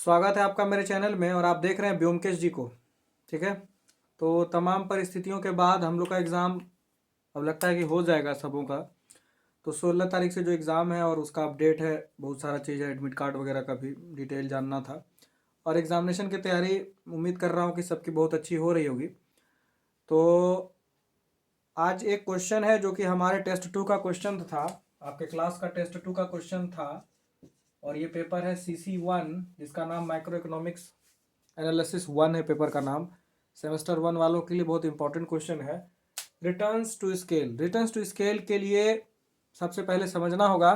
स्वागत है आपका मेरे चैनल में और आप देख रहे हैं व्योमकेश जी को। ठीक है, तो तमाम परिस्थितियों के बाद हम लोग का एग्ज़ाम अब लगता है कि हो जाएगा सबों का। तो 16 तारीख से जो एग्ज़ाम है और उसका अपडेट है, बहुत सारा चीज़ है, एडमिट कार्ड वगैरह का भी डिटेल जानना था। और एग्ज़ामिनेशन की तैयारी उम्मीद कर रहा हूँ कि सबकी बहुत अच्छी हो रही होगी। तो आज एक क्वेश्चन है जो कि हमारे टेस्ट 2 का क्वेश्चन था, आपके क्लास का टेस्ट 2 का क्वेश्चन था। और ये पेपर है CC1 जिसका नाम माइक्रो इकोनॉमिक्स एनालिसिस 1 है पेपर का नाम। सेमेस्टर 1 वालों के लिए बहुत इंपॉर्टेंट क्वेश्चन है। Returns to scale, returns to scale के लिए सबसे पहले समझना होगा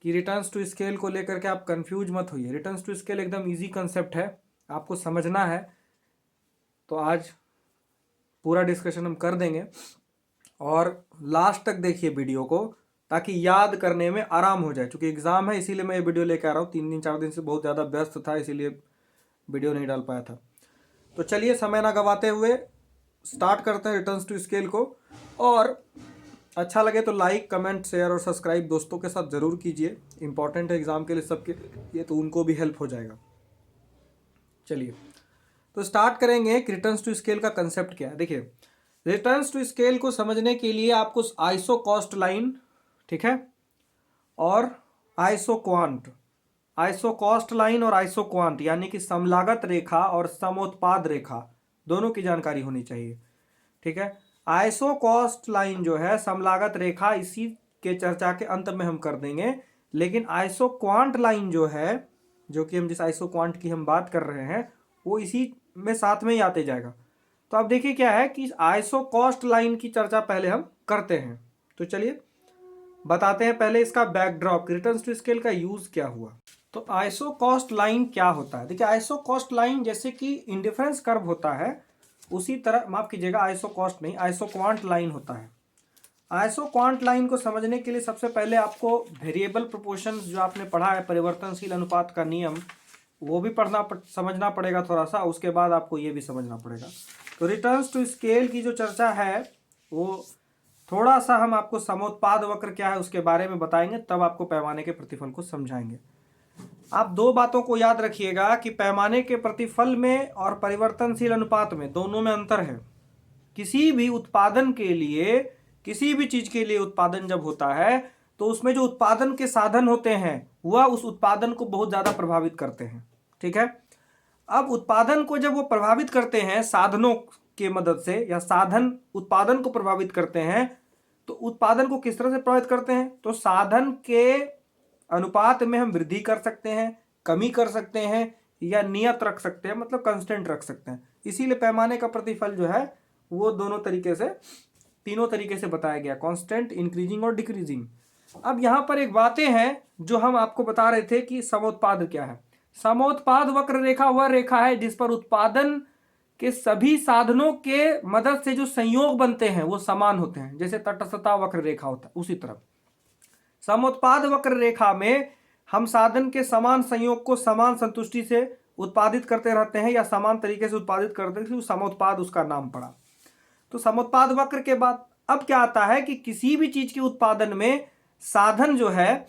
कि रिटर्न्स टू स्केल को लेकर के आप कंफ्यूज मत होइए। रिटर्न्स टू स्केल एकदम इजी कंसेप्ट है, आपको समझना है। तो आज पूरा डिस्कशन हम कर देंगे और लास्ट तक देखिए वीडियो को, ताकि याद करने में आराम हो जाए। क्योंकि एग्ज़ाम है इसीलिए मैं ये वीडियो लेकर आ रहा हूँ। 3 दिन 4 दिन से बहुत ज़्यादा व्यस्त था, इसीलिए वीडियो नहीं डाल पाया था। तो चलिए समय ना गवाते हुए स्टार्ट करते हैं रिटर्न्स टू स्केल को। और अच्छा लगे तो लाइक, कमेंट, शेयर और सब्सक्राइब दोस्तों के साथ ज़रूर कीजिए। इंपॉर्टेंट है एग्ज़ाम के लिए सबके लिए, तो उनको भी हेल्प हो जाएगा। चलिए तो स्टार्ट करेंगे कि रिटर्न्स टू स्केल का कंसेप्ट क्या है। देखिए, रिटर्न्स टू स्केल को समझने के लिए आपको आइसो कॉस्ट लाइन, ठीक है, और iso quant, iso cost line और आइसो क्वांट यानी कि समलागत रेखा और समोत्पाद रेखा दोनों की जानकारी होनी चाहिए। ठीक है, आइसो कॉस्ट लाइन जो है, समलागत रेखा, इसी के चर्चा के अंत में हम कर देंगे। लेकिन आइसो क्वांट लाइन जो है, जो कि हम जिस आइसो क्वांट की हम बात कर रहे हैं, वो इसी में साथ में ही आते जाएगा। तो अब देखिए क्या है कि आइसो कॉस्ट लाइन की चर्चा पहले हम करते हैं। तो चलिए बताते हैं पहले इसका बैकड्रॉप, रिटर्न्स टू स्केल का यूज क्या हुआ। तो आइसो कॉस्ट लाइन क्या होता है। देखिए, आइसो कॉस्ट लाइन जैसे कि इंडिफरेंस कर्व होता है, उसी तरह, माफ कीजिएगा, आइसो कॉस्ट नहीं, आइसो क्वांट लाइन होता है। आइसो क्वांट लाइन को समझने के लिए सबसे पहले आपको वेरिएबल प्रोपोर्शन जो आपने पढ़ा है, परिवर्तनशील अनुपात का नियम, वो भी समझना पड़ेगा थोड़ा सा। उसके बाद आपको ये भी समझना पड़ेगा। तो रिटर्न्स टू स्केल की जो चर्चा है, वो थोड़ा सा हम आपको समोत्पाद वक्र क्या है उसके बारे में बताएंगे, तब आपको पैमाने के प्रतिफल को समझाएंगे। आप दो बातों को याद रखिएगा कि पैमाने के प्रतिफल में और परिवर्तनशील अनुपात में, दोनों में अंतर है। किसी भी उत्पादन के लिए, किसी भी चीज के लिए उत्पादन जब होता है, तो उसमें जो उत्पादन के साधन होते हैं वह उस उत्पादन को बहुत ज्यादा प्रभावित करते हैं। ठीक है, अब उत्पादन को जब वो प्रभावित करते हैं साधनों के मदद से, या साधन उत्पादन को प्रभावित करते हैं, तो उत्पादन को किस तरह से प्रभावित करते हैं, तो साधन के अनुपात में हम वृद्धि कर सकते हैं, कमी कर सकते हैं, या नियत रख सकते हैं, मतलब कांस्टेंट रख सकते हैं। इसीलिए पैमाने का प्रतिफल जो है वो दोनों तरीके से, तीनों तरीके से बताया गया, कांस्टेंट, इंक्रीजिंग और डिक्रीजिंग। अब यहां पर एक बातें हैं जो हम आपको बता रहे थे कि समोत्पाद क्या है। समोत्पाद वक्र रेखा वह रेखा है जिस पर उत्पादन के सभी साधनों के मदद से जो संयोग बनते हैं वो समान होते हैं, जैसे तटस्थता वक्र रेखा होता है उसी तरह समोत्पाद वक्र रेखा में हम साधन के समान संयोग को समान संतुष्टि से उत्पादित करते रहते हैं, या समान तरीके से उत्पादित करते हैं, समोत्पाद उसका नाम पड़ा। तो समोत्पाद वक्र के बाद अब क्या आता है कि किसी भी चीज के उत्पादन में साधन जो है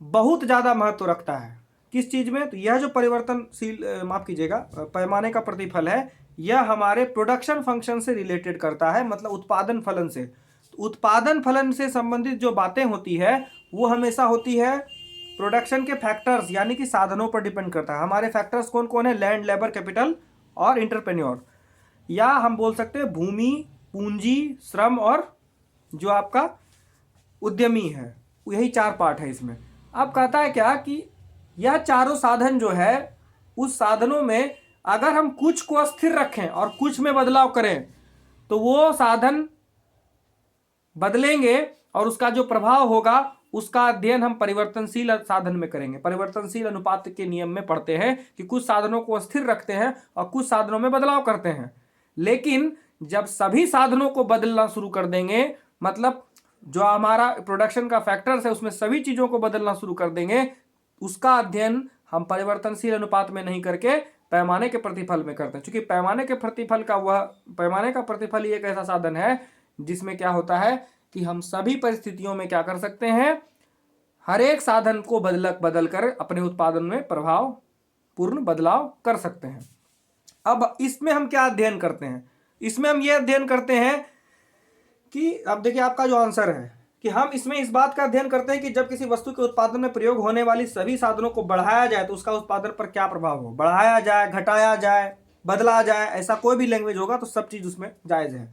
बहुत ज्यादा महत्व रखता है। किस चीज में, तो यह जो परिवर्तनशील, माफ कीजिएगा, पैमाने का प्रतिफल है, यह हमारे प्रोडक्शन फंक्शन से रिलेटेड करता है, मतलब उत्पादन फलन से। तो उत्पादन फलन से संबंधित जो बातें होती है वो हमेशा होती है प्रोडक्शन के फैक्टर्स, यानी कि साधनों पर डिपेंड करता है। हमारे फैक्टर्स कौन कौन है, लैंड, लेबर, कैपिटल और इंटरप्रेन्योर, या हम बोल सकते हैं भूमि, पूंजी, श्रम और जो आपका उद्यमी है। यही 4 पार्ट है इसमें। अब कहता है क्या कि यह चारों साधन जो है, उस साधनों में अगर हम कुछ को स्थिर रखें और कुछ में बदलाव करें, तो वो साधन बदलेंगे और उसका जो प्रभाव होगा उसका अध्ययन हम परिवर्तनशील साधन में करेंगे। परिवर्तनशील अनुपात के नियम में पढ़ते हैं कि कुछ साधनों को स्थिर रखते हैं और कुछ साधनों में बदलाव करते हैं। लेकिन जब सभी साधनों को बदलना शुरू कर देंगे, मतलब जो हमारा प्रोडक्शन का फैक्टर्स है उसमें सभी चीजों को बदलना शुरू कर देंगे, उसका अध्ययन हम परिवर्तनशील अनुपात में नहीं करके पैमाने के प्रतिफल में करते हैं। क्योंकि पैमाने का प्रतिफल ही एक ऐसा साधन है जिसमें क्या होता है कि हम सभी परिस्थितियों में क्या कर सकते हैं, हर एक साधन को बदल कर अपने उत्पादन में प्रभाव पूर्ण बदलाव कर सकते हैं। अब इसमें हम क्या अध्ययन करते हैं? इसमें हम ये अध्ययन करते हैं कि अब देखिए आपका जो आंसर है कि हम इसमें इस बात का अध्ययन करते हैं कि जब किसी वस्तु के उत्पादन में प्रयोग होने वाली सभी साधनों को बढ़ाया जाए तो उसका उत्पादन पर क्या प्रभाव हो। बढ़ाया जाए, घटाया जाए, बदला जाए, ऐसा कोई भी लैंग्वेज होगा तो सब चीज उसमें जायज है।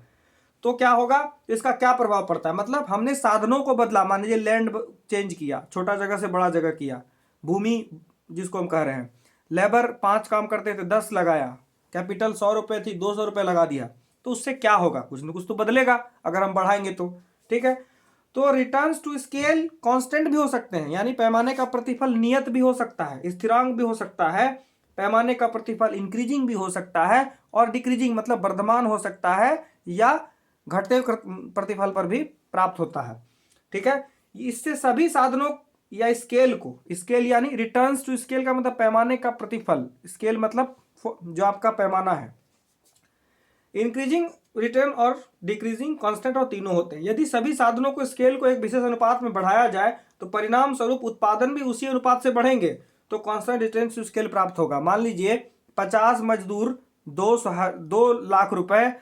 तो क्या होगा, इसका क्या प्रभाव पड़ता है? मतलब हमने साधनों को बदला, मान लीजिए लैंड चेंज किया, छोटा जगह से बड़ा जगह किया, भूमि जिसको हम कह रहे हैं, लेबर 5 काम करते थे 10 लगाया, कैपिटल 100 रुपए थी 200 रुपए लगा दिया, तो उससे क्या होगा? कुछ न कुछ तो बदलेगा अगर हम बढ़ाएंगे तो। ठीक है, तो रिटर्न्स टू स्केल कांस्टेंट भी हो सकते हैं, यानी पैमाने का प्रतिफल नियत भी हो सकता है, स्थिरांक भी हो सकता है, पैमाने का प्रतिफल इंक्रीजिंग भी हो सकता है और डिक्रीजिंग मतलब वर्धमान हो सकता है या घटते प्रतिफल पर भी प्राप्त होता है। ठीक है, इससे सभी साधनों या स्केल को, स्केल यानी रिटर्न्स टू स्केल का मतलब पैमाने का प्रतिफल, स्केल मतलब जो आपका पैमाना है, इंक्रीजिंग, रिटर्न और डिक्रीजिंग, कांस्टेंट और तीनों होते हैं। यदि सभी साधनों को स्केल को एक विशेष अनुपात में बढ़ाया जाए तो परिणाम स्वरूप उत्पादन भी उसी अनुपात से बढ़ेंगे, तो कांस्टेंट रिटर्न टू स्केल प्राप्त होगा। मान लीजिए 50 मजदूर 2 लाख रुपए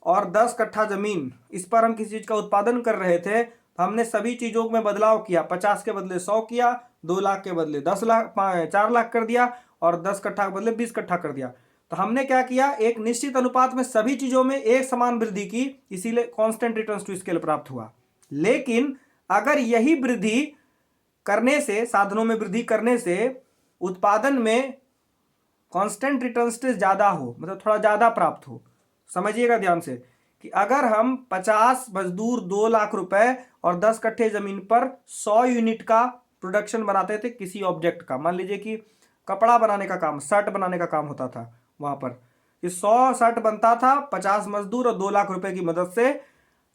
और 10 कट्ठा जमीन, इस पर हम किसी चीज का उत्पादन कर रहे थे, हमने सभी चीजों में बदलाव किया, 50 के बदले 100 किया, 2 लाख के बदले 10 लाख 4 लाख कर दिया और 10 कट्ठा के बदले 20 कट्ठा कर दिया। तो हमने क्या किया, एक निश्चित अनुपात में सभी चीजों में एक समान वृद्धि की, इसीलिए कांस्टेंट रिटर्न्स टू स्केल प्राप्त हुआ। लेकिन अगर यही वृद्धि करने से, साधनों में वृद्धि करने से उत्पादन में कांस्टेंट रिटर्न्स से ज्यादा हो, मतलब थोड़ा ज्यादा प्राप्त हो, समझिएगा ध्यान से कि अगर हम 50 मजदूर 2 लाख रुपए और 10 कट्ठे जमीन पर 100 यूनिट का प्रोडक्शन बनाते थे किसी ऑब्जेक्ट का, मान लीजिए कि कपड़ा बनाने का काम, शर्ट बनाने का काम होता था, वहां पर 100 शर्ट बनता था 50 मजदूर और 2 लाख रुपए की मदद से।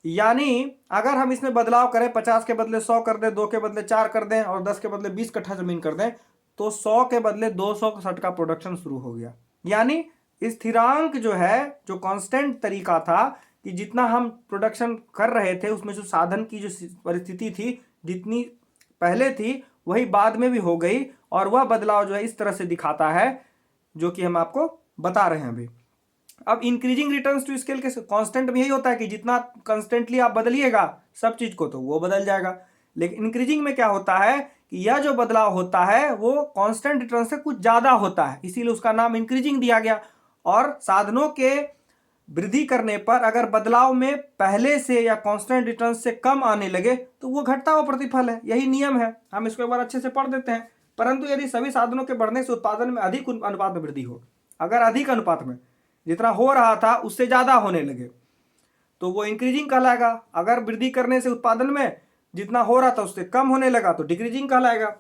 यानी अगर हम इसमें बदलाव करें, 50 के बदले 100 कर दें, 2 के बदले 4 कर दें और 10 के बदले 20 कट्ठा जमीन कर दें, तो 100 के बदले 200 शर्ट का प्रोडक्शन शुरू हो गया। यानी स्थिरांक जो है, जो कांस्टेंट तरीका था कि जितना हम प्रोडक्शन कर रहे थे उसमें जो साधन की जो परिस्थिति थी, जितनी पहले थी वही बाद में भी हो गई, और वह बदलाव जो है इस तरह से दिखाता है जो कि हम आपको बता रहे हैं अभी। अब इंक्रीजिंग रिटर्न्स टू स्केल के कांस्टेंट में यही होता है कि जितना कांस्टेंटली आप बदलिएगा सब चीज को तो वो बदल जाएगा, लेकिन इंक्रीजिंग में क्या होता है कि यह जो बदलाव होता है वो कांस्टेंट रिटर्न से कुछ ज्यादा होता है, इसीलिए उसका नाम इंक्रीजिंग दिया गया। और साधनों के वृद्धि करने पर अगर बदलाव में पहले से या कांस्टेंट रिटर्न से कम आने लगे तो वो घटता हुआ प्रतिफल है, यही नियम है। हम इसको एक बार अच्छे से पढ़ देते हैं। परंतु यदि सभी साधनों के बढ़ने से उत्पादन में अधिक अनुपात में वृद्धि हो, अगर अधिक अनुपात में जितना हो रहा था उससे ज्यादा होने लगे तो वो इंक्रीजिंग कहलाएगा। अगर वृद्धि करने से उत्पादन में जितना हो रहा था उससे कम होने लगा तो डिक्रीजिंग कहलाएगा।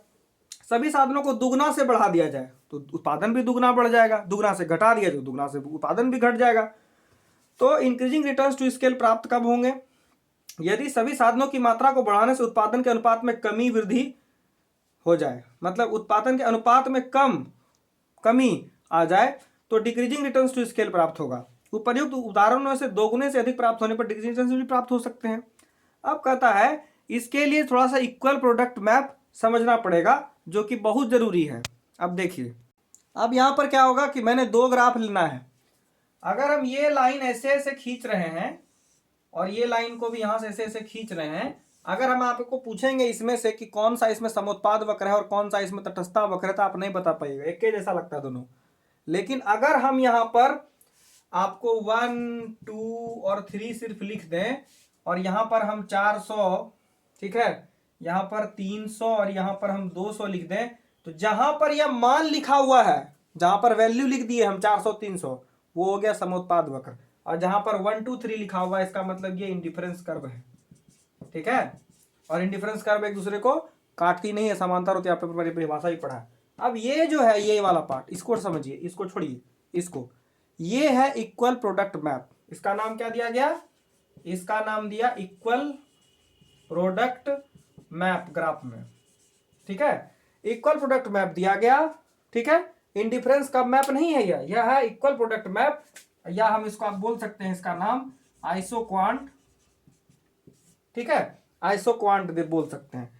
सभी साधनों को दुगना से बढ़ा दिया जाए तो उत्पादन भी दुगना बढ़ जाएगा, दुगना से घटा दिया तो दुगना से उत्पादन भी घट जाएगा। तो इंक्रीजिंग रिटर्न्स टू स्केल प्राप्त कब होंगे? यदि सभी साधनों की मात्रा को बढ़ाने से उत्पादन के अनुपात में कमी वृद्धि हो जाए, मतलब उत्पादन के अनुपात में कमी आ जाए तो डिक्रीजिंग रिटर्न्स टू स्केल प्राप्त होगा। उपर्युक्त उदाहरणों से दोगुने से अधिक प्राप्त होने पर डिक्रीजिंग रिटर्न्स भी प्राप्त हो सकते हैं। अब कहता है इसके लिए थोड़ा सा इक्वल प्रोडक्ट मैप समझना पड़ेगा जो कि बहुत जरूरी है। अब देखिए, अब यहां पर क्या होगा कि मैंने 2 ग्राफ लेना है। अगर हम ये लाइन ऐसे ऐसे खींच रहे हैं और ये लाइन को भी यहां से ऐसे ऐसे खींच रहे हैं, अगर हम आपको पूछेंगे इसमें से कि कौन सा इसमें समोत्पाद वक्र है और कौन सा इसमें तटस्थता वक्र है तो आप नहीं बता पाइएगा, एक ही जैसा लगता है दोनों। लेकिन अगर हम यहां पर आपको 1 2 और 3 सिर्फ लिख दें और यहां पर हम 400, ठीक है, यहां पर 300 और यहां पर हम 200 लिख दें, तो जहां पर यह मान लिखा हुआ है, जहां पर वैल्यू लिख दिए हम 400 300, वो हो गया समोत्पाद वक्र। और जहां पर 1 2 3 लिखा हुआ है इसका मतलब ये इंडिफरेंस कर्व है। ठीक है, और इंडिफरेंस कर्व एक दूसरे को काटती नहीं है, समांतर होती है, आपने परिभाषा ही पढ़ा है। अब ये जो है ये वाला पार्ट, इसको समझिए, इसको छोड़िए, इसको, ये है इक्वल प्रोडक्ट मैप। इसका नाम क्या दिया गया? इसका नाम दिया इक्वल प्रोडक्ट मैप ग्राफ में। ठीक है, इक्वल प्रोडक्ट मैप दिया गया। ठीक है, इंडिफरेंस का मैप नहीं है यह है इक्वल प्रोडक्ट मैप, या हम इसको आप बोल सकते हैं इसका नाम आइसोक्वांट। ठीक है, आइसोक्वांट बोल सकते हैं।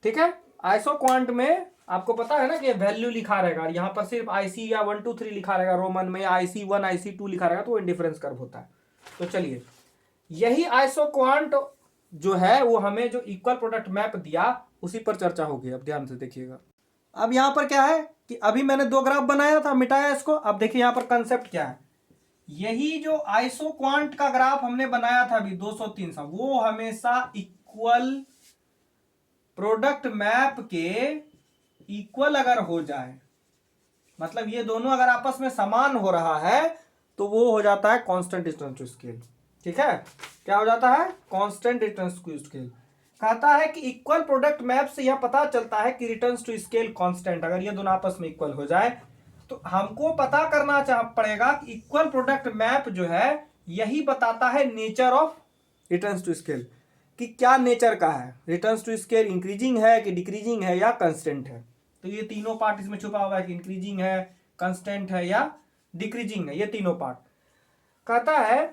ठीक है, आइसोक्वांट में आपको पता है ना कि वैल्यू लिखा रहेगा, यहाँ पर सिर्फ IC या 1 2 3 लिखा रहेगा रोमन में, IC1 IC2 लिखा रहेगा, तो वो इंडिफरेंस कर्व होता है। तो चलिए, यही आइसोक्वांट जो है वो हमें जो इक्वल प्रोडक्ट मैप दिया उसी पर चर्चा होगी। अब ध्यान से देखिएगा। अब यहाँ पर क्या है कि अभी मैंने 2 ग्राफ बनाया था, मिटाया इसको। अब देखिए यहाँ पर कंसेप्ट क्या है, यही जो आइसोक्वांट का ग्राफ हमने बनाया था अभी 200 300, वो हमेशा इक्वल प्रोडक्ट मैप के इक्वल अगर हो जाए, मतलब ये दोनों अगर आपस में समान हो रहा है, तो वो हो जाता है कांस्टेंट डिस्टेंस टू स्केल। ठीक है, क्या हो जाता है? Constant distance to scale. कहता है कि इक्वल प्रोडक्ट मैप से यह पता चलता है कि रिटर्न टू स्केल कांस्टेंट, अगर ये दोनों आपस में इक्वल हो जाए तो हमको पता करना पड़ेगा कि इक्वल प्रोडक्ट मैप जो है यही बताता है nature of return to scale, कि क्या नेचर का है, रिटर्न टू स्केल इंक्रीजिंग है कि डिक्रीजिंग है या कंस्टेंट है। तो ये तीनों पार्ट इसमें छुपा हुआ है कि इंक्रीजिंग है, कंस्टेंट है या डिक्रीजिंग है, ये तीनों पार्ट। कहता है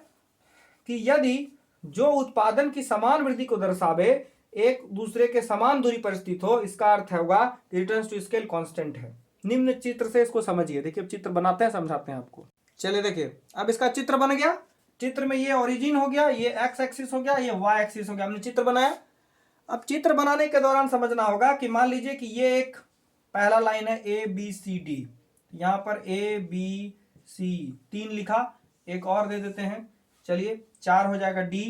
कि यदि जो उत्पादन की समान वृद्धि को दर्शावे एक दूसरे के समान दूरी पर स्थित हो, इसका अर्थ होगा कि रिटर्न टू स्केल कांस्टेंट है। निम्न चित्र से इसको समझिए। देखिए, अब चित्र बनाते हैं, समझाते हैं आपको। चलिए देखिए, अब इसका चित्र बन गया। चित्र में ये ओरिजिन हो गया, ये एक्स एक्सिस हो गया, ये वाई एक्सिस हो गया, हमने चित्र बनाया। अब चित्र बनाने के दौरान समझना होगा कि मान लीजिए कि ये एक पहला लाइन है ABCD, यहां पर ABC 3 लिखा, एक और दे देते हैं, चलिए 4 हो जाएगा D,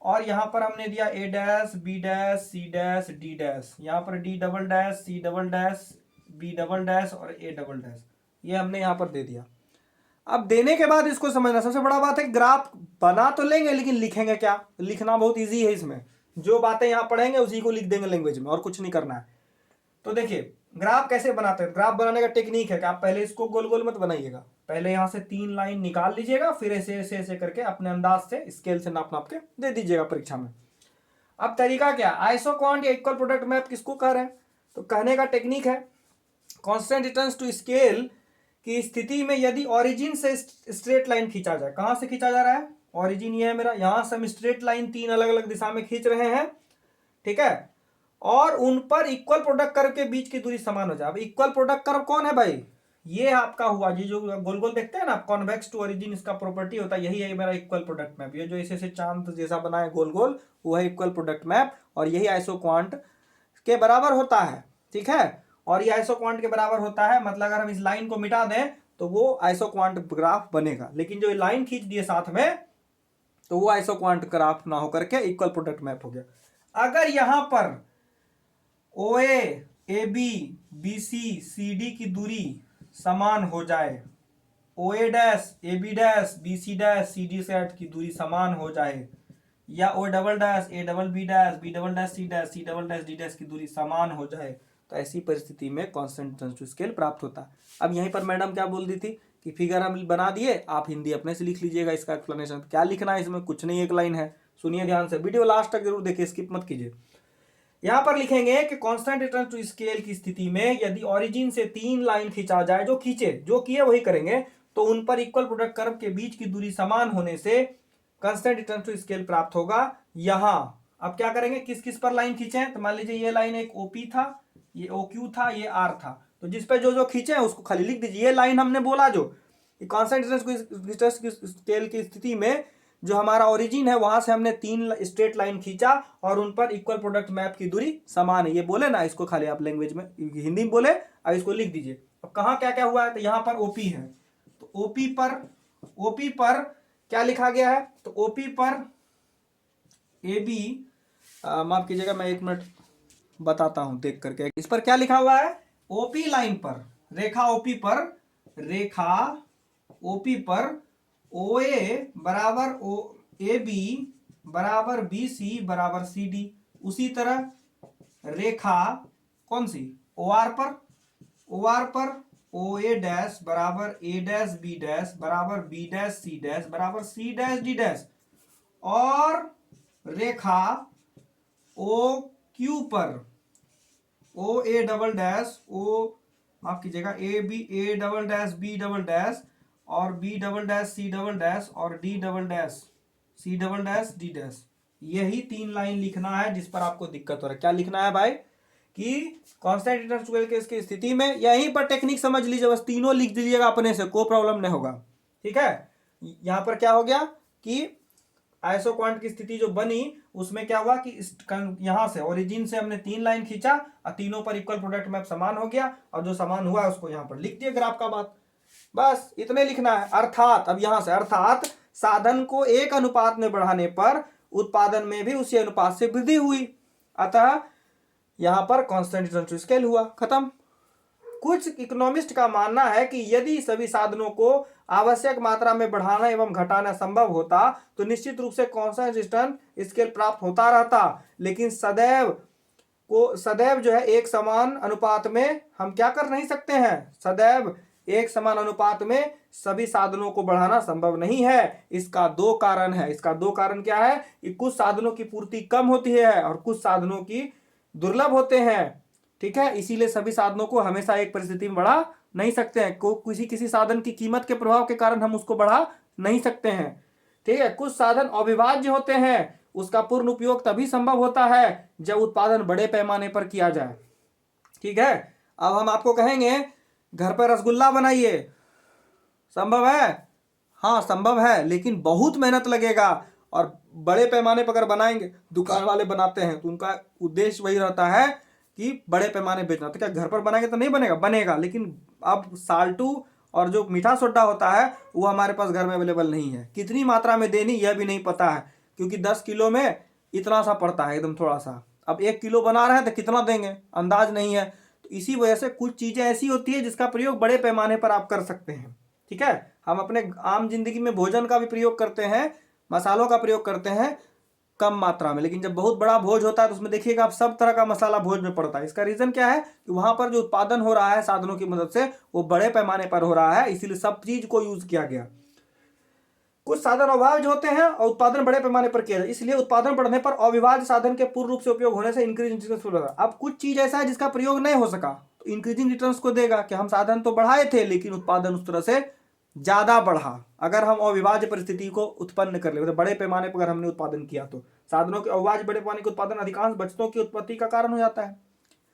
और यहां पर हमने दिया A dash B dash C dash D dash, यहां पर D double dash C double dash B double dash और A डबल डैश, ये हमने यहां पर दे दिया। अब देने के बाद इसको समझना, सबसे बड़ा बात है ग्राफ बना तो लेंगे लेकिन लिखेंगे क्या? लिखना बहुत इजी है, इसमें जो बातें यहां पढ़ेंगे उसी को लिख देंगे लैंग्वेज में, और कुछ नहीं करना है। तो देखिए ग्राफ कैसे बनाते हैं। ग्राफ बनाने का टेक्निक है कि आप पहले इसको गोल गोल मत बनाइएगा, पहले यहां से 3 लाइन निकाल लीजिएगा, फिर ऐसे ऐसे ऐसे करके अपने अंदाज से स्केल से नाप नाप के दे दीजिएगा परीक्षा में। अब तरीका क्या, आइसोक्वांट या इक्वल प्रोडक्ट मैप किसको कह रहे हैं? तो कहने का टेक्निक है, कांस्टेंट रिटर्न्स टू स्केल की स्थिति में यदि ओरिजिन से स्ट्रेट लाइन खींचा जाए, कहां से खींचा जा रहा है? ओरिजिन ये है मेरा, यहां से हम स्ट्रेट लाइन 3 अलग अलग दिशा में खींच रहे हैं, ठीक है, और उन पर इक्वल प्रोडक्ट कर्व के बीच की दूरी समान हो जाए। अब इक्वल प्रोडक्ट कर्व कौन है भाई? ये आपका हुआ, ये जो गोल गोल देखते हैं ना, कॉन्वेक्स टू ओरिजिन इसका प्रॉपर्टी होता है, यही है मेरा इक्वल प्रोडक्ट मैप। ये जो ऐसे चांद जैसा बना है गोल गोल, वो है इक्वल प्रोडक्ट मैप, और यही आइसोक्वांट के बराबर होता है। ठीक है, और ये आइसोक्वांट के बराबर होता है, मतलब अगर हम इस लाइन को मिटा दें तो वो आइसोक्वांट ग्राफ बनेगा, लेकिन जो लाइन खींच दिए साथ में तो वो आइसोक्वांट ग्राफ ना होकर के इक्वल प्रोडक्ट मैप हो गया। अगर यहां पर OA AB BC CD की दूरी समान हो जाए, OA dash AB dash BC dash CD set की दूरी समान हो जाए, या O double dash A double B dash B double dash C dash C double dash D dash की दूरी समान हो जाए, तो ऐसी परिस्थिति में कांस्टेंट डिस्टेंस टू स्केल प्राप्त होता है। अब यहीं पर मैडम क्या बोल दी थी कि फिगर हम बना दिए, आप हिंदी अपने से लिख लीजिएगा, इसका एक्सप्लेनेशन क्या लिखना है, इसमें कुछ नहीं, एक लाइन है। सुनिए ध्यान से, वीडियो लास्ट तक जरूर देखिए, स्किप मत कीजिए। यहां पर लिखेंगे कि कांस्टेंट रिटर्न टू स्केल की स्थिति में यदि ओरिजिन से 3 लाइन खींचा जाए, जो खींचे, जो किए वही करेंगे, तो उन पर इक्वल प्रोडक्ट कर्व के बीच की दूरी समान होने से कांस्टेंट रिटर्न टू स्केल प्राप्त होगा। यहां अब क्या करेंगे, किस किस पर लाइन खींचे? तो मान लीजिए ये लाइन एक OP था, ये OQ था, ये R था, तो जिस पे जो जो खींचे हैं उसको खाली लिख दीजिए। ये लाइन हमने बोला जो कांस्टेंट डिस्टेंस की स्केल की स्थिति में जो हमारा ओरिजिन है वहां से हमने 3 स्ट्रेट लाइन खींचा और उन पर इक्वल प्रोडक्ट मैप की दूरी समान है, ये बोले ना, इसको खाली आप लैंग्वेज में हिंदी में बोले, अब इसको लिख दीजिए। अब कहाँ क्या क्या हुआ है, तो यहाँ पर OP है, तो OP पर क्या लिखा गया है, तो OP पर AB, माफ कीजिएगा मैं 1 मिनट बताता हूं देख करके, इस पर क्या लिखा हुआ है, OP लाइन पर, रेखा OP पर OA बराबर AB बराबर BC बराबर CD, उसी तरह रेखा कौन सी, OR पर OA डैश बराबर A डैश B डैश बराबर B डैश C डैश बराबर C डैश D डैश, और रेखा OQ पर OA डबल डैश माफ कीजिएगा A double dash B double dash और B double dash C double dash और D double dash C double dash D dash, यही 3 line लिखना है जिस पर आपको दिक्कत हो रहा है। क्या लिखना है भाई, कि कांस्टेंट इंटरनल स्केल केस की स्थिति में यहीं पर टेक्निक समझ लीजिए, बस तीनों लिख दीजिएगा अपने से, कोई प्रॉब्लम नहीं होगा। ठीक है, यहां पर क्या हो गया कि आइसो क्वांट की स्थिति जो बनी उसमें क्या हुआ कि यहां से ओरिजिन से हमने 3 लाइन खींचा और तीनों पर इक्वल प्रोडक्ट मैप समान हो गया, और जो समान हुआ उसको यहां पर लिख दिया ग्राफ का बात, बस इतने लिखना है। अर्थात अब यहां से अर्थात साधन को एक अनुपात में बढ़ाने पर उत्पादन में भी उसी अनुपात से वृद्धि हुई, अतः यहां पर कांस्टेंट इंटरनल स्केल हुआ, खत्म। कुछ इकोनॉमिस्ट का मानना है कि यदि सभी साधनों को आवश्यक मात्रा में बढ़ाना एवं घटाना संभव होता तो निश्चित रूप से कांस्टेंट इंटरनल स्केल प्राप्त होता रहता, लेकिन सदैव जो है एक समान अनुपात में हम क्या कर नहीं सकते हैं, सदैव एक समान अनुपात में सभी साधनों को बढ़ाना संभव नहीं है। इसका दो कारण है। इसका दो कारण क्या है कि कुछ साधनों की पूर्ति कम होती है और कुछ साधनों की दुर्लभ होते हैं। ठीक है, इसीलिए सभी साधनों को हमेशा एक परिस्थिति में बढ़ा नहीं सकते हैं। किसी साधन की कीमत के प्रभाव के कारण हम उसको बढ़ा नहीं सकते हैं। ठीक है, कुछ साधन अविभाज्य होते हैं, उसका पूर्ण उपयोग तभी संभव होता है जब उत्पादन बड़े पैमाने पर किया जाए। ठीक है, अब हम आपको कहेंगे घर पर रसगुल्ला बनाइए, संभव है? हाँ संभव है, लेकिन बहुत मेहनत लगेगा, और बड़े पैमाने पर अगर बनाएंगे, दुकान वाले बनाते हैं तो उनका उद्देश्य वही रहता है कि बड़े पैमाने बेचना। तो क्या घर पर बनाएंगे तो नहीं बनेगा? बनेगा, लेकिन अब साल्टू और जो मीठा सोडा होता है वो हमारे पास घर में अवेलेबल नहीं है। कितनी मात्रा में देनी यह भी नहीं पता है, क्योंकि 10 किलो में इतना सा पड़ता है, एकदम थोड़ा सा। अब 1 किलो बना रहे हैं तो कितना देंगे, अंदाज नहीं है। तो इसी वजह से कुछ चीजें ऐसी होती है जिसका प्रयोग बड़े पैमाने पर आप कर सकते हैं। ठीक है, हम अपने आम जिंदगी में भोजन का भी प्रयोग करते हैं, मसालों का प्रयोग करते हैं कम मात्रा में, लेकिन जब बहुत बड़ा भोज होता है तो उसमें देखिएगा आप सब तरह का मसाला भोज में पड़ता है। इसका रीजन क्या है कि वहां पर जो उत्पादन हो रहा है साधनों की मदद से वो बड़े पैमाने पर हो रहा है, इसीलिए सब चीज को यूज किया गया। कुछ साधन अविभाज्य होते हैं और उत्पादन बड़े पैमाने पर किया जाए, इसलिए उत्पादन बढ़ने पर अविभाज्य साधन के पूर्ण रूप से उपयोग होने से इंक्रीजिंग रिटर्न्स होगा। अब कुछ चीज ऐसा है जिसका प्रयोग नहीं हो सका तो इंक्रीजिंग रिटर्न्स को देगा कि हम साधन तो बढ़ाए थे लेकिन उत्पादन उस तरह से ज्यादा बढ़ा। अगर हम अविभाज्य परिस्थिति को उत्पन्न कर ले, बड़े पैमाने पर अगर हमने उत्पादन किया तो साधनों के अविभाज्य बड़े पैमाने के उत्पादन अधिकांश बचतों की उत्पत्ति का कारण हो जाता है,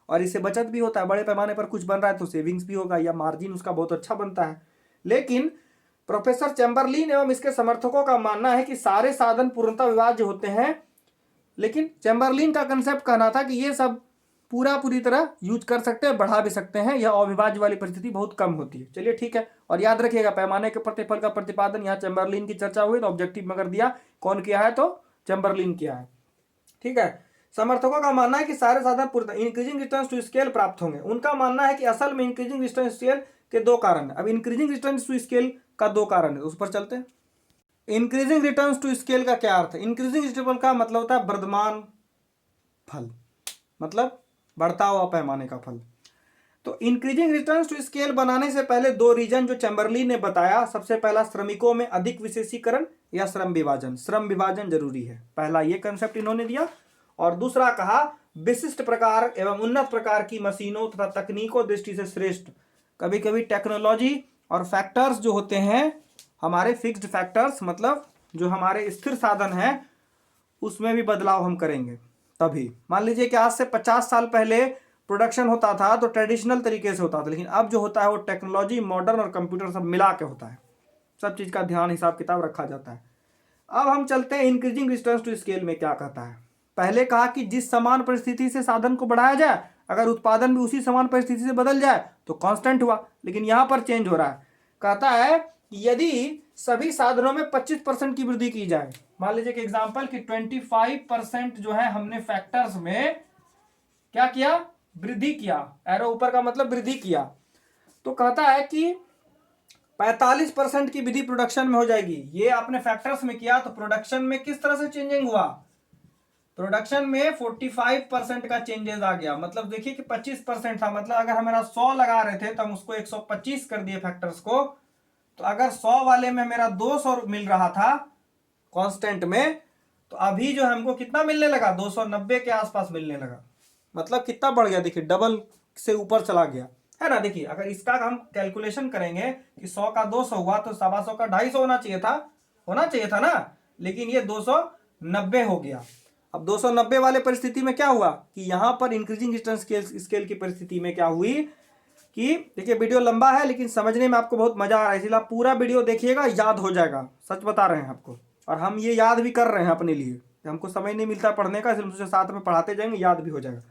और इससे बचत भी होता है। बड़े पैमाने पर कुछ बन रहा है तो सेविंग्स भी होगा या मार्जिन उसका बहुत अच्छा बनता है। लेकिन प्रोफेसर चैम्बरलिन एवं इसके समर्थकों का मानना है कि सारे साधन पूर्णतः विभाज्य होते हैं, लेकिन चैम्बरलिन का कंसेप्ट कहना था कि ये सब पूरी तरह यूज कर सकते हैं, बढ़ा भी सकते हैं, यह अविभाज्य वाली परिस्थिति बहुत कम होती है। चलिए ठीक है, और याद रखिएगा पैमाने के प्रतिफल का प्रतिपादन, यहाँ चैम्बरलिन की चर्चा हुई तो ऑब्जेक्टिव में अगर दिया कौन किया है तो चैम्बरलिन किया है। ठीक है, समर्थकों का मानना है कि सारे साधन पूर्णतः इंक्रीजिंग रिटर्न्स टू स्केल प्राप्त होंगे। उनका मानना है कि असल में इंक्रीजिंग रिटर्न्स टू स्केल के दो कारण है। अब इंक्रीजिंग रिटर्न्स टू स्केल का दो कारण है, उस पर चलते हैं। इंक्रीजिंग रिटर्न्स टू स्केल का क्या अर्थ है? इंक्रीजिंग रिटर्न का मतलब होता है वर्धमान फल, मतलब बढ़ता हुआ पैमाने का फल। तो इंक्रीजिंग रिटर्न्स टू स्केल बनाने से पहले दो रीजन जो चैम्बरलिन ने बताया, सबसे पहला श्रमिकों में अधिक विशेषीकरण या श्रम विभाजन। श्रम विभाजन जरूरी है, पहला ये कंसेप्ट इन्होंने दिया। और दूसरा कहा विशिष्ट प्रकार एवं उन्नत प्रकार की मशीनों तथा तकनीकों दृष्टि से श्रेष्ठ। कभी कभी टेक्नोलॉजी और फैक्टर्स जो होते हैं हमारे फिक्स्ड फैक्टर्स, मतलब जो हमारे स्थिर साधन हैं उसमें भी बदलाव हम करेंगे। तभी मान लीजिए कि आज से 50 साल पहले प्रोडक्शन होता था तो ट्रेडिशनल तरीके से होता था, लेकिन अब जो होता है वो टेक्नोलॉजी, मॉडर्न और कंप्यूटर सब मिला के होता है, सब चीज का ध्यान हिसाब किताब रखा जाता है। अब हम चलते हैं इंक्रीजिंग रिटर्न्स टू स्केल में क्या कहता है। पहले कहा कि जिस समान परिस्थिति से साधन को बढ़ाया जाए अगर उत्पादन भी उसी समान परिस्थिति से बदल जाए तो कांस्टेंट हुआ, लेकिन यहां पर चेंज हो रहा है। कहता है कि यदि सभी साधनों में 25% की वृद्धि की जाए, मान लीजिए कि एग्जांपल कि 25% जो है हमने फैक्टर्स में क्या किया, वृद्धि किया, एरो ऊपर का मतलब वृद्धि किया, तो कहता है कि 45% की वृद्धि प्रोडक्शन में हो जाएगी। ये आपने फैक्टर्स में किया तो प्रोडक्शन में किस तरह से चेंजिंग हुआ, प्रोडक्शन में 45% का चेंजेस आ गया। मतलब देखिए कि 25% था, मतलब अगर हमारा 100 लगा रहे थे तो हम उसको 125 कर दिए फैक्टर्स को, तो अगर 100 वाले में मेरा 200 मिल रहा था कांस्टेंट में, तो अभी जो हमको कितना मिलने लगा, 290 के आसपास मिलने लगा। मतलब कितना बढ़ गया, देखिए डबल से ऊपर चला गया है ना। देखिए अगर इसका हम कैलकुलेशन करेंगे कि 100 का 200 हुआ तो 125 का 250 होना चाहिए था ना, लेकिन ये 290 हो गया। अब 290 वाले परिस्थिति में क्या हुआ कि यहाँ पर इंक्रीजिंग डिस्टेंस स्केल की परिस्थिति में क्या हुई कि देखिए वीडियो लंबा है लेकिन समझने में आपको बहुत मजा आ रहा है, इसलिए आप पूरा वीडियो देखिएगा, याद हो जाएगा, सच बता रहे हैं आपको। और हम ये याद भी कर रहे हैं अपने लिए, हमको समय नहीं मिलता पढ़ने का, इसलिए हम साथ में पढ़ाते जाएंगे, याद भी हो जाएगा।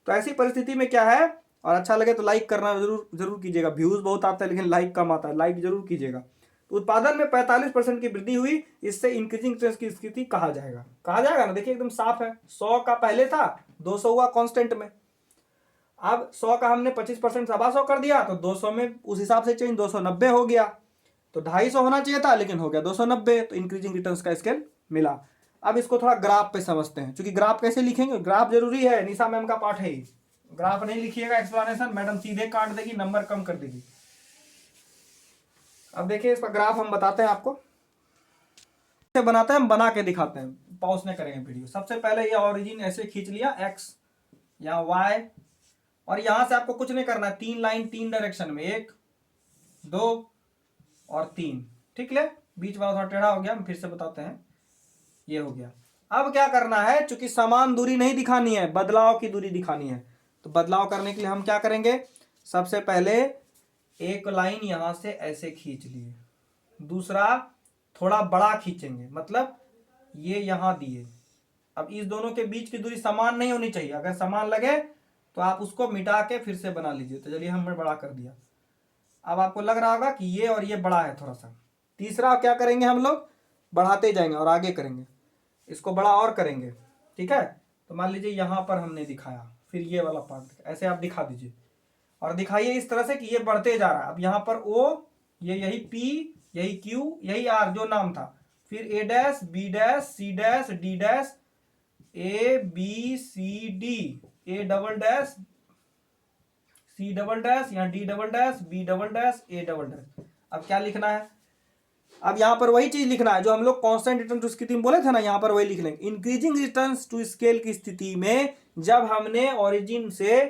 तो ऐसी परिस्थिति में क्या है, और अच्छा लगे तो लाइक करना जरूर कीजिएगा। व्यूज बहुत आता है लेकिन लाइक कम आता है, लाइक जरूर कीजिएगा। तो उत्पादन में 45% की वृद्धि हुई, इससे इंक्रीजिंग स्ट्रेस की स्थिति कहा जाएगा ना। देखिए एकदम साफ है, 100 का पहले था, 200 हुआ कांस्टेंट में। अब 100 का हमने 25% 125 कर दिया, तो 200 में उस हिसाब से चेंज 290 हो गया। तो 250 होना चाहिए था लेकिन हो गया 290, तो इंक्रीजिंग रिटर्न्स का स्केल मिला। अब इसको थोड़ा ग्राफ पे समझते हैं, क्योंकि ग्राफ कैसे लिखेंगे, ग्राफ जरूरी है, निशा मैम का पाठ है ही। ग्राफ नहीं लिखिएगा एक्सप्लेनेशन, मैडम सीधे काट देगी, नंबर कम कर देगी। अब देखिए इसका ग्राफ हम बताते हैं आपको, कैसे बनाते हैं, हम बना के दिखाते हैं, पॉज नहीं करेंगे वीडियो। सबसे पहले ये ओरिजिन ऐसे खींच लिया, एक्स या वाई, और यहां से आपको कुछ नहीं करना है, 3 लाइन 3 डायरेक्शन में, 1 2 और 3, ठीक है। बीच वाला थोड़ा टेढ़ा हो गया, हम फिर से बताते हैं, ये हो गया। अब क्या करना है, चूंकि समान दूरी नहीं दिखानी है, बदलाव की दूरी दिखानी है, तो बदलाव करने के लिए हम क्या करेंगे, सबसे पहले एक लाइन यहां से ऐसे खींच लिए, दूसरा थोड़ा बड़ा खींचेंगे, मतलब ये यहां दिए। अब इस दोनों के बीच की दूरी समान नहीं होनी चाहिए, अगर समान लगे तो आप उसको मिटा के फिर से बना लीजिए। तो चलिए हमने बड़ा कर दिया। अब आपको लग रहा होगा कि ये और ये बड़ा है थोड़ा सा। तीसरा क्या करेंगे, हम लोग बढ़ाते जाएंगे और आगे करेंगे, इसको बड़ा और करेंगे, ठीक है। तो मान लीजिए यहां पर हमने दिखाया, फिर ये वाला पार्ट ऐसे आप दिखा दीजिए, और दिखाइए इस तरह से कि ये बढ़ते जा रहा है। अब यहाँ पर ओ, ये यही पी, यही क्यू, यही आर जो नाम था, फिर A dash, B dash, C dash, D dash, A B C D, A double dash, C double dash, यहाँ D double dash, B double dash, A double dash. अब क्या लिखना है, अब यहां पर वही चीज लिखना है जो हम लोग कांस्टेंट रिटर्न टू स्थिति में बोले थे ना, यहां पर वही लिख लेंगे। इंक्रीजिंग रिटर्न्स टू स्केल की स्थिति में जब हमने ओरिजिन से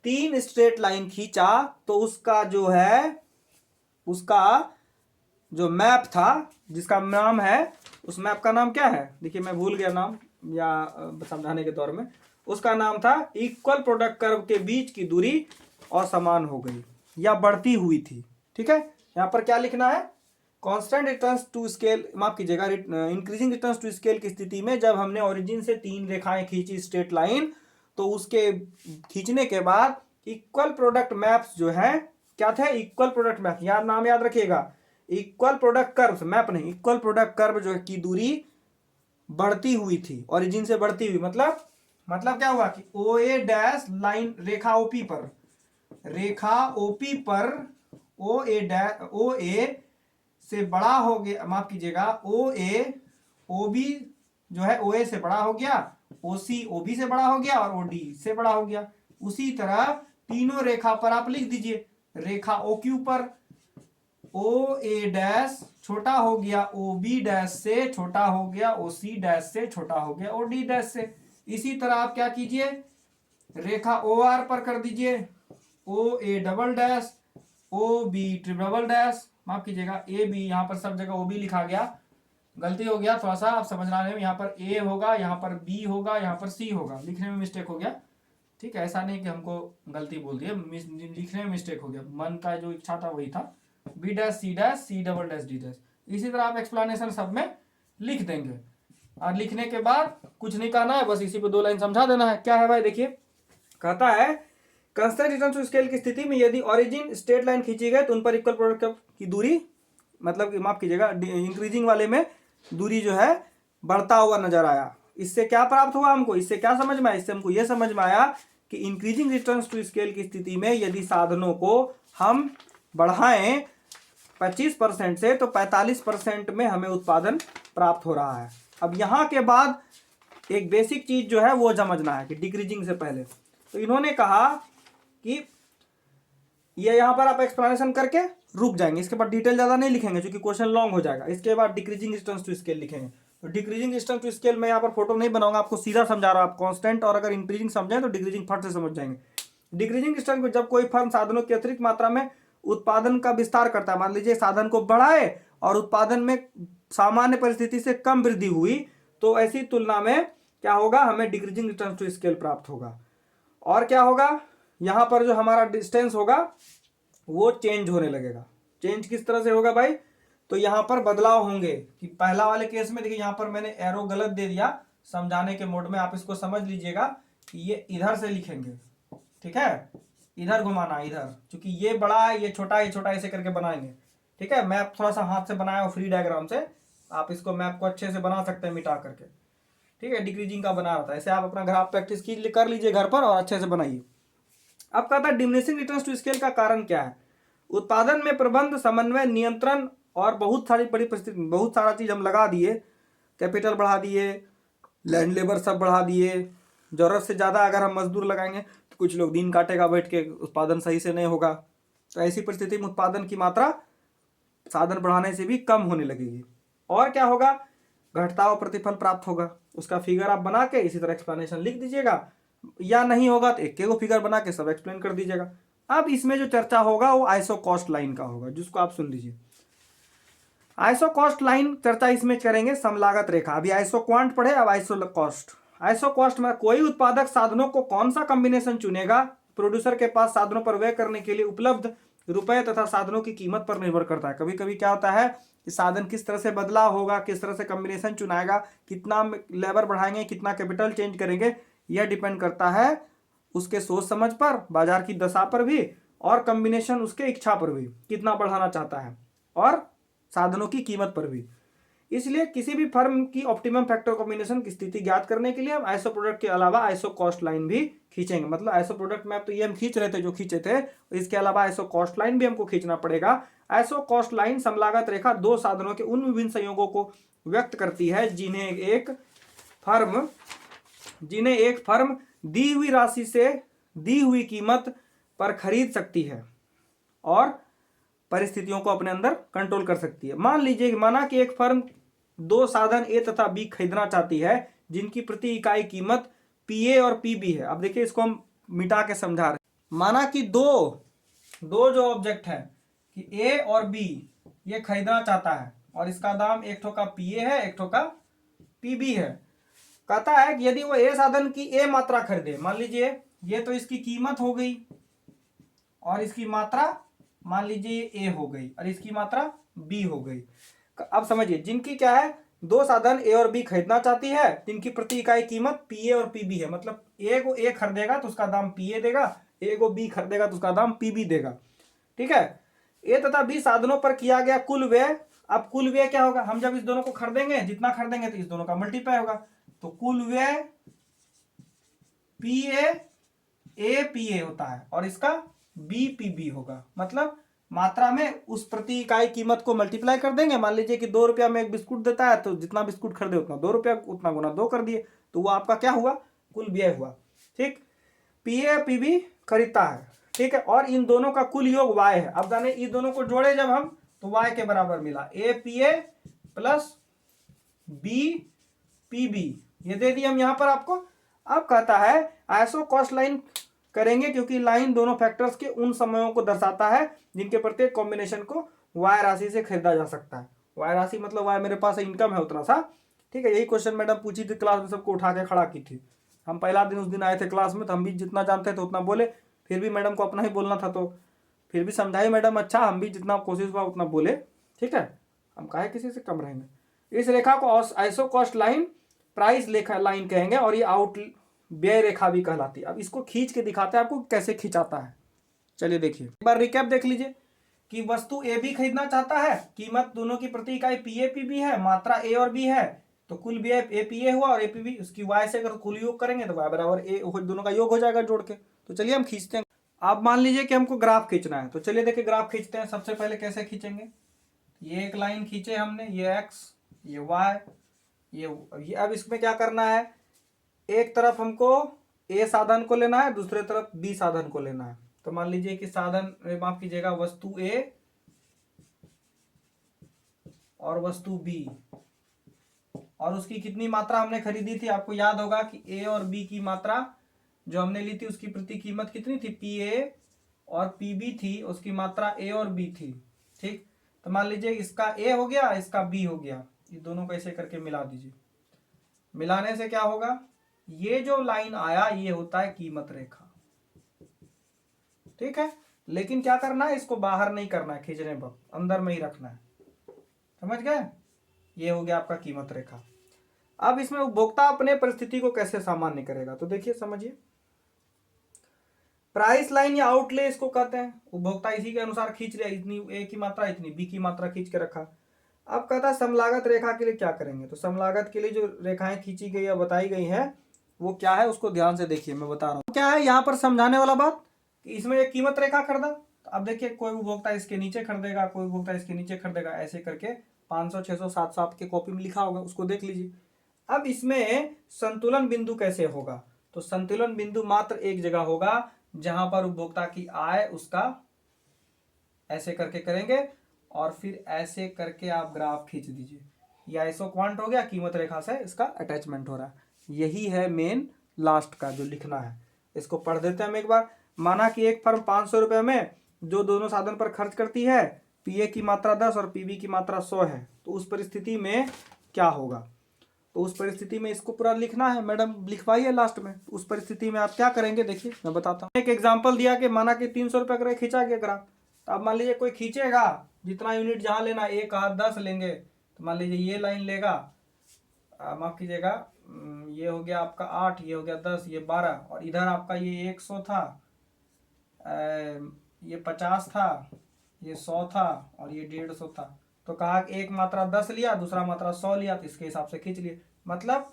3 स्ट्रेट लाइन खींचा, तो उसका जो है, उसका जो मैप था, जिसका नाम है, उस मैप का नाम क्या है, देखिए मैं भूल गया नाम, या समझाने के दौर में, उसका नाम था इक्वल प्रोडक्ट कर्व के बीच की दूरी असमान हो गई या बढ़ती हुई थी, ठीक है। यहां पर क्या लिखना है, कांस्टेंट रिटर्न्स टू स्केल, माफ कीजिएगा, इंक्रीजिंग रिटर्न्स टू स्केल की स्थिति में जब हमने ओरिजिन से 3 रेखाएं खींची स्ट्रेट लाइन, तो उसके खींचने के बाद इक्वल प्रोडक्ट मैप्स जो है, क्या थे, इक्वल प्रोडक्ट मैप, यार नाम याद रखिएगा, इक्वल प्रोडक्ट कर्व, मैप नहीं, इक्वल प्रोडक्ट कर्व जो की दूरी बढ़ती हुई थी, ओरिजिन से बढ़ती हुई, मतलब क्या हुआ कि ओ ए डैश लाइन, रेखा ओपी पर, रेखा ओपी पर ओ ए डैश, ओ ए से बड़ा हो गया, माफ कीजिएगा, ओ ए ओ बी जो है ओ ए से बड़ा हो गया, ओ सी ओ बी से बड़ा हो गया, और ओ डी से बड़ा हो गया। उसी तरह तीनों रेखा पर आप लिख दीजिए, रेखा ओ क्यू पर ओ ए डैश छोटा हो गया ओ बी डैश से, छोटा हो गया ओ सी डैश से, छोटा हो गया ओ डी डैश से। इसी तरह आप क्या कीजिए, रेखा ओ आर पर कर दीजिए, O A double dash O B triple dash, माफ कीजिएगा ए बी, यहाँ पर सब जगह ओ बी लिखा गया, गलती हो गया थोड़ा सा, आप समझना नहीं, यहाँ पर ए होगा, यहाँ पर बी होगा, यहाँ पर सी होगा, लिखने में मिस्टेक हो गया, ठीक है। ऐसा नहीं कि हमको गलती बोल दी है, लिखने में मिस्टेक हो गया, मन का जो इच्छा था वही था, B dash C double dash D dash. इसी तरह आप एक्सप्लेनेशन सब में लिख देंगे, और लिखने के बाद कुछ नहीं कहना है, बस इसी पे 2 लाइन समझा देना है। क्या है भाई, देखिए कहता है कांस्टेंट रिटर्न टू स्केल की स्थिति में यदि ओरिजिन स्ट्रेट लाइन खींची गई तो उन पर इक्वल प्रोडक्ट की दूरी, मतलब माफ कीजिएगा, इंक्रीजिंग वाले में दूरी जो है बढ़ता हुआ नजर आया। इससे क्या प्राप्त हुआ हमको, इससे क्या समझ में आया, इससे हमको यह समझ में आया कि इंक्रीजिंग रिटर्न्स टू स्केल की स्थिति में यदि साधनों को हम बढ़ाएं 25% से, तो 45% में हमें उत्पादन प्राप्त हो रहा है। अब यहां के बाद एक बेसिक चीज जो है वो समझना है कि डिक्रीजिंग से पहले, तो इन्होंने कहा कि ये यहां पर आप एक्सप्लेनेशन करके रुक जाएंगे, इसके बाद डिटेल ज्यादा नहीं लिखेंगे क्योंकि क्वेश्चन लॉन्ग हो जाएगा। इसके बाद डिक्रीजिंग डिस्टेंस टू स्केल लिखेंगे। तो डिक्रीजिंग डिस्टेंस टू स्केल में यहाँ पर फोटो नहीं बनाऊंगा, आपको सीधा समझा रहा हूं। आप कांस्टेंट और अगर इंक्रीजिंग समझें तो डिक्रीजिंग फट से समझ जाएंगे। डिक्रीजिंग डिस्टेंस में जब कोई फर्म साधनों की अतिरिक्त मात्रा में उत्पादन का विस्तार करता है, मान लीजिए साधन को बढ़ाए और उत्पादन में सामान्य परिस्थिति से कम वृद्धि हुई, तो ऐसी तुलना में क्या होगा, हमें डिक्रीजिंग रिटर्न टू स्केल प्राप्त होगा। और क्या होगा, यहाँ पर जो हमारा डिस्टेंस होगा वो चेंज होने लगेगा। चेंज किस तरह से होगा भाई, तो यहाँ पर बदलाव होंगे कि पहला वाले केस में देखिए यहाँ पर मैंने एरो गलत दे दिया समझाने के मोड में, आप इसको समझ लीजिएगा कि ये इधर से लिखेंगे, ठीक है, इधर घुमाना इधर, क्योंकि ये बड़ा है ये छोटा ऐसे करके बनाएंगे, ठीक है। मैप थोड़ा सा हाथ से बनाया फ्री डायग्राम से, आप इसको मैप को अच्छे से बना सकते हैं मिटा करके, ठीक है, डिक्रीजिंग का बना रहा था। ऐसे आप अपना ग्राफ प्रैक्टिस कर लीजिए घर पर और अच्छे से बनाइए। अब कहता है डिमिनिशिंग रिटर्न्स टू स्केल का कारण क्या है। उत्पादन में प्रबंध, समन्वय, नियंत्रण और बहुत सारी बड़ी परिस्थिति, बहुत सारा चीज हम लगा दिए, कैपिटल बढ़ा दिए, लैंड लेबर सब बढ़ा दिए, जरूरत से ज़्यादा अगर हम मजदूर लगाएंगे तो कुछ लोग दिन काटेगा बैठ के, उत्पादन सही से नहीं होगा। तो ऐसी परिस्थिति में उत्पादन की मात्रा साधन बढ़ाने से भी कम होने लगेगी। और क्या होगा, घटता हुआ प्रतिफल प्राप्त होगा। उसका फिगर आप बना के इसी तरह एक्सप्लेनेशन लिख दीजिएगा, या नहीं होगा तो एक फिगर बना के सब एक्सप्लेन कर दीजिएगा। अब इसमें जो चर्चा होगा वो आइसो कॉस्ट लाइन का होगा, जिसको आप सुन लीजिए। आइसो कॉस्ट लाइन चर्चा इसमें करेंगे, समलागत रेखा। अभी आइसो क्वांट पढ़े, अब आइसो कॉस्ट। आइसो कॉस्ट में कोई उत्पादक साधनों को कौन सा कॉम्बिनेशन चुनेगा, प्रोड्यूसर के पास साधनों पर व्यय करने के लिए उपलब्ध रुपए तथा साधनों की कीमत पर निर्भर करता है। कभी कभी क्या होता है कि साधन किस तरह से बदलाव होगा, किस तरह से कॉम्बिनेशन चुनाएगा, कितना लेबर बढ़ाएंगे, कितना कैपिटल चेंज करेंगे, यह डिपेंड करता है उसके सोच समझ पर, बाजार की दशा पर भी, और कॉम्बिनेशन उसके इच्छा पर भी, कितना बढ़ाना चाहता है, और साधनों की कीमत पर भी। इसलिए किसी भी फर्म की ऑप्टिमम फैक्टर कॉम्बिनेशन की स्थिति ज्ञात करने के लिए हम आइसो प्रोडक्ट के अलावा आइसो कॉस्ट लाइन भी खींचेंगे। मतलब आइसो प्रोडक्ट मैप तो ये हम खींच रहे थे जो खींचे थे, इसके अलावा आइसो कॉस्ट लाइन भी हमको खींचना पड़ेगा। आइसो कॉस्ट लाइन समलागत रेखा दो साधनों के उन विभिन्न संयोगों को व्यक्त करती है जिन्हें एक फर्म दी हुई राशि से दी हुई कीमत पर खरीद सकती है और परिस्थितियों को अपने अंदर कंट्रोल कर सकती है। माना कि एक फर्म दो साधन ए तथा बी खरीदना चाहती है जिनकी प्रति इकाई कीमत पीए और पीबी है। अब देखिए इसको हम मिटा के समझा रहे हैं। माना कि दो जो ऑब्जेक्ट है कि ए और बी ये खरीदना चाहता है और इसका दाम एक ठो का पीए है, एक ठो का पीबी है। कहता है कि यदि वो ए साधन की ए मात्रा खरीदे, मान लीजिए ये तो इसकी कीमत हो गई और इसकी मात्रा मान लीजिए ए हो गई और इसकी मात्रा बी हो गई। अब समझिए जिनकी क्या है, दो साधन ए और बी खरीदना चाहती है जिनकी प्रति इकाई कीमत पीए और पीबी है। मतलब ए को ए खरीदेगा तो उसका दाम पीए देगा, ए को बी खरीदेगा तो उसका दाम पीबी देगा, ठीक है। ए तथा बी साधनों पर किया गया कुल व्यय। अब कुल व्यय क्या होगा, हम जब इस दोनों को खरीदेंगे, जितना खरीदेंगे तो इस दोनों का मल्टीप्लाई होगा, तो कुल व्यय पीए ए पीए होता है और इसका बी पीबी होगा। मतलब मात्रा में उस प्रति इकाई कीमत को मल्टीप्लाई कर देंगे। मान लीजिए कि 2 रुपया में एक बिस्कुट देता है तो जितना बिस्कुट खरीदे उतना 2 रुपया, उतना गुना 2 कर दिए, तो वो आपका क्या हुआ, कुल व्यय हुआ, ठीक। पीए पीबी खरीदता है, ठीक है, और इन दोनों का कुल योग वाई है। अब जाने इन दोनों को जोड़े जब हम तो वाई के बराबर मिला, ए पीए प्लस बी पीबी, ये दे दिए हम यहां पर आपको। अब कहता है आइसो कॉस्ट लाइन करेंगे क्योंकि लाइन दोनों फैक्टर्स के उन समयों को दर्शाता है जिनके प्रत्येक कॉम्बिनेशन को वाई राशि से खरीदा जा सकता है। वाई राशि मतलब वाई मेरे पास इनकम है उतना सा, ठीक है। यही क्वेश्चन मैडम पूछी थी क्लास में, सबको उठा के खड़ा की थी। हम पहला दिन उस दिन आए थे क्लास में तो हम भी जितना जानते थे उतना बोले, फिर भी मैडम को अपना ही बोलना था तो फिर भी समझाई मैडम, अच्छा हम भी जितना कोशिश हुआ उतना बोले, ठीक है, हम काहे किसी से कम रहेंगे। इस रेखा को आइसो कॉस्ट लाइन प्राइस लेखा लाइन कहेंगे और ये आउट व्यय रेखा भी कहलाती है। अब इसको खींच के दिखाते हैं आपको कैसे खिंचाता है। चलिए देखिए एक बार रिकैप देख लीजिए कि वस्तु ए बी खरीदना चाहता है, कीमत दोनों की प्रति इकाई पीए पीबी है, मात्रा ए और बी है, तो कुल व्यय ए पीए हुआ और ए पीबी, उसकी वाई से अगर कुल योग करेंगे तो वाई बराबर ए, दोनों का योग हो जाएगा जोड़ के। तो चलिए हम खींचते हैं। आप मान लीजिए कि हमको ग्राफ खींचना है, तो चलिए देखिए ग्राफ खींचते हैं। सबसे पहले कैसे खींचेंगे, ये एक लाइन खींचे हमने, ये एक्स ये वाई ये। अब इसमें क्या करना है, एक तरफ हमको ए साधन को लेना है, दूसरे तरफ बी साधन को लेना है। तो मान लीजिए कि साधन माफ कीजिएगा वस्तु ए और वस्तु बी, और उसकी कितनी मात्रा हमने खरीदी थी, आपको याद होगा कि ए और बी की मात्रा जो हमने ली थी उसकी प्रति कीमत कितनी थी, पी ए और पी बी थी, उसकी मात्रा ए और बी थी, ठीक। तो मान लीजिए इसका ए हो गया, इसका बी हो गया, ये दोनों को ऐसे करके मिला दीजिए। मिलाने से क्या होगा, ये जो लाइन आया ये होता है कीमत रेखा, ठीक है। लेकिन क्या करना है, इसको बाहर नहीं करना है, खींचने पर अंदर में ही रखना है, समझ गए। ये हो गया आपका कीमत रेखा। अब इसमें उपभोक्ता अपने परिस्थिति को कैसे सामान्य करेगा, तो देखिए समझिए। प्राइस लाइन या आउटले इसको कहते हैं, उपभोक्ता इसी के अनुसार खींच लिया, इतनी ए की मात्रा इतनी बी की मात्रा खींच के रखा। अब कहता है समलागत रेखा के लिए क्या करेंगे, तो समलागत के लिए जो रेखाएं खींची गई या बताई गई है वो क्या है, उसको ध्यान से देखिए, मैं बता रहा हूँ क्या है यहाँ पर समझाने वाला बात कि इसमें एक कीमत रेखा खरीदा, तो अब देखिए कोई उपभोक्ता इसके नीचे खरीदेगा, कोई उपभोक्ता इसके नीचे खरीदेगा, ऐसे करके 500 600 700 आपके कॉपी में लिखा होगा, उसको देख लीजिए। अब इसमें संतुलन बिंदु कैसे होगा, तो संतुलन बिंदु मात्र एक जगह होगा जहां पर उपभोक्ता की आय उसका ऐसे करके करेंगे और फिर ऐसे करके आप ग्राफ खींच दीजिए, ये आइसो क्वांट हो गया, कीमत रेखा से इसका अटैचमेंट हो रहा है। यही है मेन लास्ट का जो लिखना है, इसको पढ़ देते हैं हम एक बार। माना कि एक फर्म 500 रुपये में जो दोनों साधन पर खर्च करती है, पीए की मात्रा 10 और पीबी की मात्रा 100 है, तो उस परिस्थिति में क्या होगा, तो उस परिस्थिति में इसको पूरा लिखना है, मैडम लिखवाइए लास्ट में। उस परिस्थिति में आप क्या करेंगे, देखिए मैं बताता हूँ। एक एग्जांपल दिया कि माना कि 300 रुपये का खींचा गया ग्राफ, तो अब मान लीजिए कोई खींचेगा, जितना यूनिट जहाँ लेना, एक हाथ 10 लेंगे, तो मान लीजिए ये लाइन लेगा, माफ कीजिएगा, ये हो गया आपका 8, ये हो गया 10, ये 12, और इधर आपका ये 100 था, ये 50 था, ये 100 था, और ये 150 था। तो कहा कि एक मात्रा 10 लिया, दूसरा मात्रा 100 लिया, तो इसके हिसाब से खींच लिए। मतलब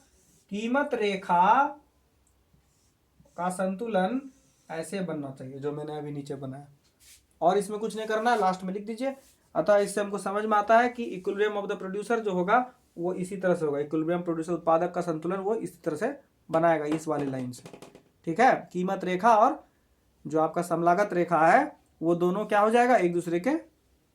कीमत रेखा का संतुलन ऐसे बनना चाहिए जो मैंने अभी नीचे बनाया, और इसमें कुछ नहीं करना है, लास्ट में लिख दीजिए। अतः इससे हमको समझ में आता है कि इक्विलिब्रियम ऑफ द प्रोड्यूसर जो होगा वो इसी तरह से होगा, इक्विलिब्रियम प्रोड्यूसर उत्पादक का संतुलन वो इसी तरह से बनाएगा, इस वाली लाइन से, ठीक है। कीमत रेखा और जो आपका समलागत रेखा है वो दोनों क्या हो जाएगा, एक दूसरे के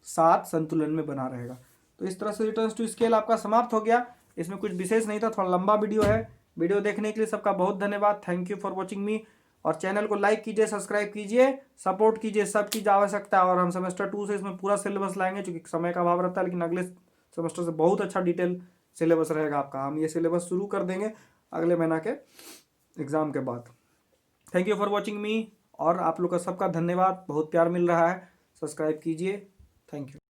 साथ संतुलन में बना रहेगा। तो इस तरह से रिटर्न्स टू स्केल आपका समाप्त हो गया। इसमें कुछ विशेष नहीं था, थोड़ा लंबा वीडियो है। वीडियो देखने के लिए सबका बहुत धन्यवाद, थैंक यू फॉर वॉचिंग मी। और चैनल को लाइक कीजिए, सब्सक्राइब कीजिए, सपोर्ट कीजिए, सब चीज़ आवश्यकता है। और हम सेमेस्टर 2 से इसमें पूरा सिलेबस लाएंगे, क्योंकि समय का अभाव रहता है, लेकिन अगले सेमेस्टर से बहुत अच्छा डिटेल सिलेबस रहेगा आपका। हम ये सिलेबस शुरू कर देंगे अगले महीना के एग्ज़ाम के बाद। थैंक यू फॉर वॉचिंग मी, और आप लोग का सबका धन्यवाद, बहुत प्यार मिल रहा है। सब्सक्राइब कीजिए, थैंक यू।